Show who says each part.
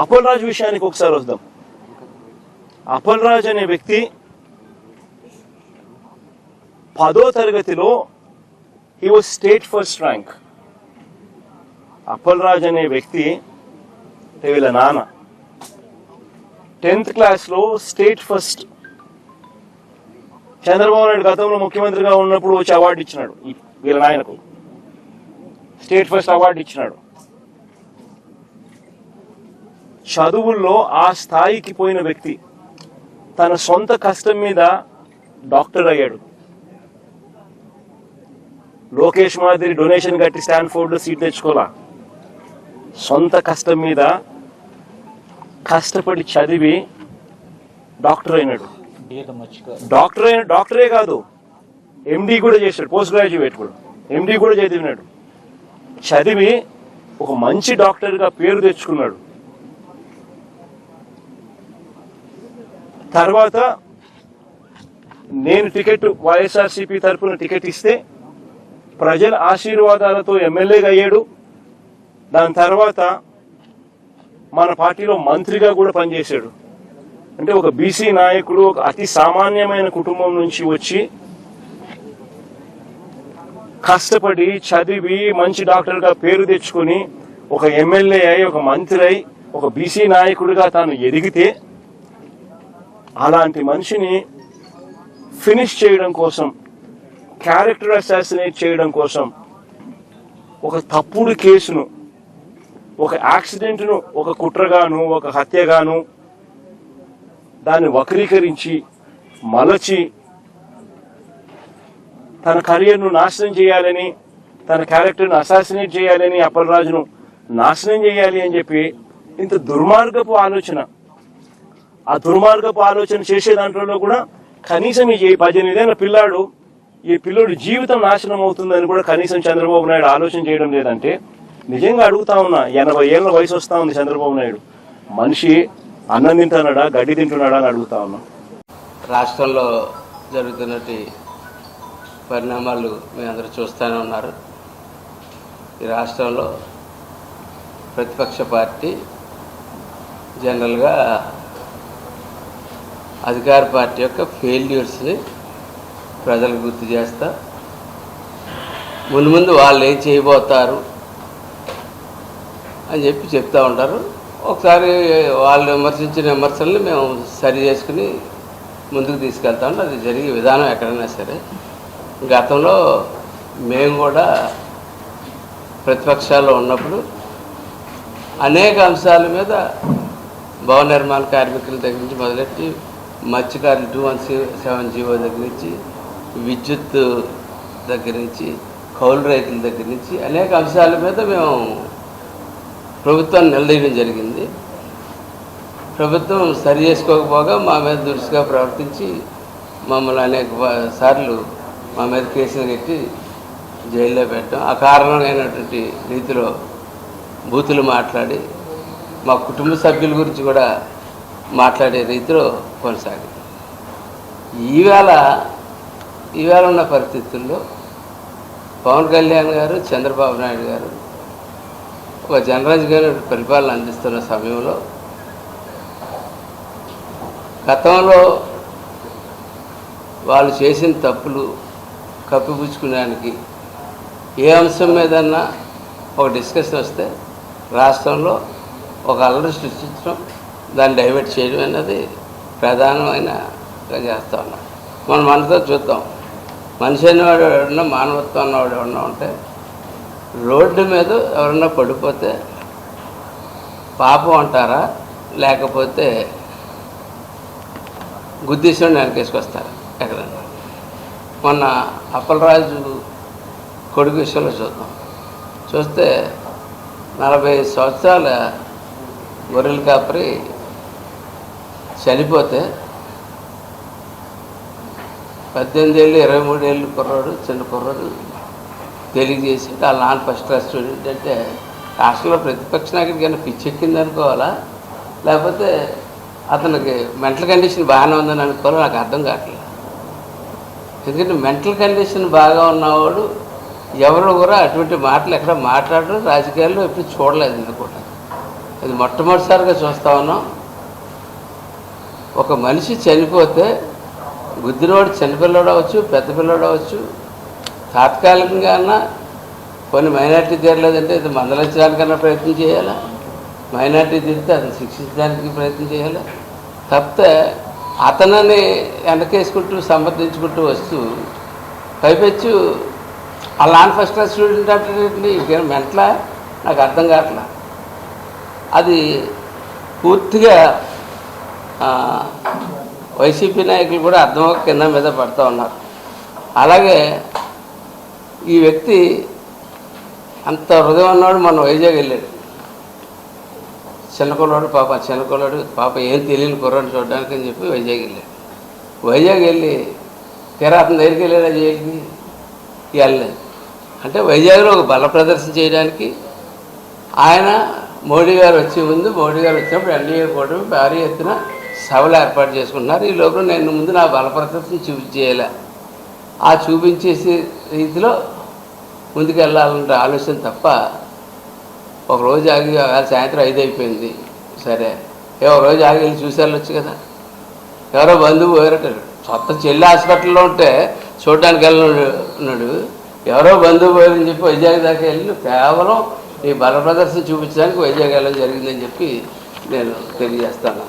Speaker 1: అప్పల్ రాజు విషయానికి ఒకసారి వద్దాం. అప్పల్ రాజు అనే వ్యక్తి 10వ తరగతిలో he was state first rank. Appal Raju అనే వ్యక్తి వీళ్ళ నాన్న 10th క్లాస్లో స్టేట్ ఫస్ట్. చంద్రబాబు నాయుడు గతంలో ముఖ్యమంత్రిగా ఉన్నప్పుడు వచ్చి అవార్డు ఇచ్చినాడు వీళ్ళ నాయనకు, స్టేట్ ఫస్ట్ అవార్డు ఇచ్చినాడు. చదువుల్లో ఆ స్థాయికి పోయిన వ్యక్తి తన సొంత కష్టం మీద డాక్టర్ అయ్యాడు. లోకేష్ మాదిరి డొనేషన్ కట్టి స్టాన్ఫోర్డ్ లో సీట్ తెచ్చుకోలా, సొంత కష్టం మీద కష్టపడి చదివి డాక్టర్ అయినాడు. డాక్టరే కాదు, ఎండి కూడా చేశాడు, పోస్ట్ గ్రాడ్యుయేట్ కూడా, ఎండి కూడా చదివినాడు. చదివి ఒక మంచి డాక్టర్గా పేరు తెచ్చుకున్నాడు. తర్వాత నేను టికెట్ వైఎస్ఆర్సీపీ తరఫున టికెట్ ఇస్తే ప్రజల ఆశీర్వాదాలతో ఎమ్మెల్యేగా అయ్యాడు. దాని తర్వాత మన పార్టీలో మంత్రిగా కూడా పనిచేశాడు. అంటే ఒక బీసీ నాయకుడు, ఒక అతి సామాన్యమైన కుటుంబం నుంచి వచ్చి కష్టపడి చదివి మంచి డాక్టర్గా పేరు తెచ్చుకొని ఒక ఎమ్మెల్యే అయి, ఒక మంత్రి అయి, ఒక బీసీ నాయకుడిగా తాను ఎదిగితే అలాంటి మనిషిని ఫినిష్ చేయడం కోసం, క్యారెక్టర్ అసాసినేట్ చేయడం కోసం ఒక తప్పుడు కేసును, ఒక యాక్సిడెంట్ను ఒక కుట్రగాను, ఒక హత్యగాను దాన్ని వక్రీకరించి మలచి తన కెరియర్ను నాశనం చేయాలని, తన క్యారెక్టర్ను అసాసినేట్ చేయాలని, అప్పల్ రాజును నాశనం చేయాలి అని చెప్పి ఇంత దుర్మార్గపు ఆలోచన, ఆ దుర్మార్గపు ఆలోచన చేసే దాంట్లో కూడా కనీసం ఈ 18 ఏళ్ల పిల్లాడు, ఈ పిల్లోడి జీవితం నాశనం అవుతుందని కూడా కనీసం చంద్రబాబు నాయుడు ఆలోచన చేయడం లేదంటే నిజంగా అడుగుతా ఉన్నా. 80 ఏళ్ల వయసు వస్తా ఉంది చంద్రబాబు నాయుడు, మనిషి అన్నం తింటున్నాడా, గడ్డి తింటున్నాడా అని అడుగుతా ఉన్నా.
Speaker 2: రాష్ట్రంలో జరుగుతున్నటువంటి పరిణామాలు మీ అందరూ చూస్తూనే ఉన్నారు. ఈ రాష్ట్రంలో ప్రతిపక్ష పార్టీ జనరల్గా అధికార పార్టీ యొక్క ఫెయిల్యూర్స్ని ప్రజలకు గుర్తు చేస్తా, ముందు వాళ్ళు ఏం చేయబోతారు అని చెప్పి చెప్తూ ఉంటారు. ఒకసారి వాళ్ళు విమర్శించిన విమర్శల్ని మేము సరి చేసుకుని ముందుకు తీసుకెళ్తా ఉంటాం. అది జరిగే విధానం ఎక్కడైనా సరే. గతంలో మేము కూడా ప్రతిపక్షాల్లో ఉన్నప్పుడు అనేక అంశాల మీద భవన నిర్మాణ కార్మికుల దగ్గర నుంచి మొదలెట్టి మత్స్యకారులు 217 జీవో దగ్గర నుంచి, విద్యుత్ దగ్గర నుంచి, కౌలు రైతుల దగ్గర నుంచి అనేక అంశాల మీద మేము ప్రభుత్వాన్ని నిలదీయడం జరిగింది. ప్రభుత్వం సరి చేసుకోకపోగా మా మీద దురుసుగా ప్రవర్తించి మమ్మల్ని అనేక సార్లు మా మీద కేసులు కట్టి జైల్లో పెట్టడం, అకారణమైనటువంటి రీతిలో బూతులు మాట్లాడి మా కుటుంబ సభ్యుల గురించి కూడా మాట్లాడే రీతిలో కొనసాగింది. ఈవేళ ఉన్న పరిస్థితుల్లో పవన్ కళ్యాణ్ గారు, చంద్రబాబు నాయుడు గారు ఒక జనరంజకమైన పరిపాలన అందిస్తున్న సమయంలో గతంలో వాళ్ళు చేసిన తప్పులు కప్పిపుచ్చుకోవడానికి ఏ అంశం మీదన్నా ఒక డిస్కషన్ వస్తే రాష్ట్రంలో ఒక అల్లరి సృష్టించడం, దాన్ని డైవర్ట్ చేయడం అనేది ప్రధానమైనగా చేస్తూ ఉన్నాం. మనం మనతో చూద్దాం, మనిషి అనేవాడు ఎవరన్నా, మానవత్వం అన్నవాడు ఎవరన్నా ఉంటే రోడ్డు మీద ఎవరన్నా పడిపోతే పాపం అంటారా, లేకపోతే గుద్దేశం వెనకేసుకొస్తారా ఎక్కడన్నా? మొన్న అప్పల్ రాజు కొడుకు విషయంలో చూస్తే 40 సంవత్సరాల గొర్రెల కాపరి చనిపోతే 18 ఏళ్ళు 23 ఏళ్ళు కుర్రాడు, చిన్న కుర్రాడు తెలియజేసి వాళ్ళ నాన్న ఫస్ట్ క్లాస్ స్టూడెంట్ అంటే రాష్ట్రంలో ప్రతిపక్ష నాయకుడికి ఏమైనా పిచ్చెక్కింది అనుకోవాలా, లేకపోతే అతనికి మెంటల్ కండిషన్ బాగానే ఉందని అనుకోవాలా? నాకు అర్థం కావట్లేదు. ఎందుకంటే మెంటల్ కండిషన్ బాగా ఉన్నవాడు ఎవరు కూడా అటువంటి మాటలు ఎక్కడ మాట్లాడరు, రాజకీయాల్లో ఎప్పుడు చూడలేదు. ఇది కూడా అది మొట్టమొదటిసారిగా చూస్తా ఉన్నాం. ఒక మనిషి చనిపోతే గుద్దినవాడు చిన్నపిల్లడు అవ్వచ్చు, పెద్ద పిల్లడు అవ్వచ్చు, తాత్కాలికంగా అన్నా కొన్ని మైనార్టీ తీరలేదంటే ఇది మందలించడానికన్నా ప్రయత్నం చేయాలా, మైనార్టీ తీరితే అతను శిక్షించడానికి ప్రయత్నం చేయాలా, తప్పితే అతనని వెనకేసుకుంటూ సమర్థించుకుంటూ వస్తూ పైపెచ్చు ఆ లాన్ ఫస్ట్ క్లాస్ స్టూడెంట్ అంటే ఇంకేం మెంటలా నాకు అర్థం కావట్లా. అది పూర్తిగా వైసీపీ నాయకులు కూడా అర్థం కింద మీద పడుతూ ఉన్నారు. అలాగే ఈ వ్యక్తి అంత హృదయం ఉన్నవాడు మన వైజాగ్ వెళ్ళాడు. చిన్నకొల్లాడు పాప ఏం తెలియని కుర్రాడు చూడడానికి అని చెప్పి వైజాగ్ వెళ్ళాడు. వైజాగ్ వెళ్ళి తీరా అతని దగ్గరికి వెళ్ళాడా జైలుకి? వెళ్ళలేదు. అంటే వైజాగ్లో ఒక బల ప్రదర్శన చేయడానికి ఆయన మోడీ గారు వచ్చే ముందు, మోడీ గారు వచ్చినప్పుడు ఎన్డీఏ కూడా భారీ ఎత్తున సభలు ఏర్పాటు చేసుకుంటున్నారు. ఈ లోపల నేను ముందు నా బల ప్రదర్శన చూపించేయాలి, ఆ చూపించేసే రీతిలో ముందుకు వెళ్ళాలంటే ఆలోచన తప్ప ఒకరోజు ఆగి సాయంత్రం 5 అయిపోయింది, సరే ఒక రోజు ఆగి వెళ్ళి చూసి వెళ్ళొచ్చు కదా. ఎవరో బంధువు పోయారట, సొంత చెల్లి హాస్పిటల్లో ఉంటే చూడడానికి వెళ్ళినాడు, ఎవరో బంధువు పోయారని చెప్పి వైజాగ్ దాకా వెళ్ళి కేవలం ఈ బల ప్రదర్శన చూపించడానికి వైజాగ్ వెళ్ళడం జరిగిందని చెప్పి నేను తెలియజేస్తాను.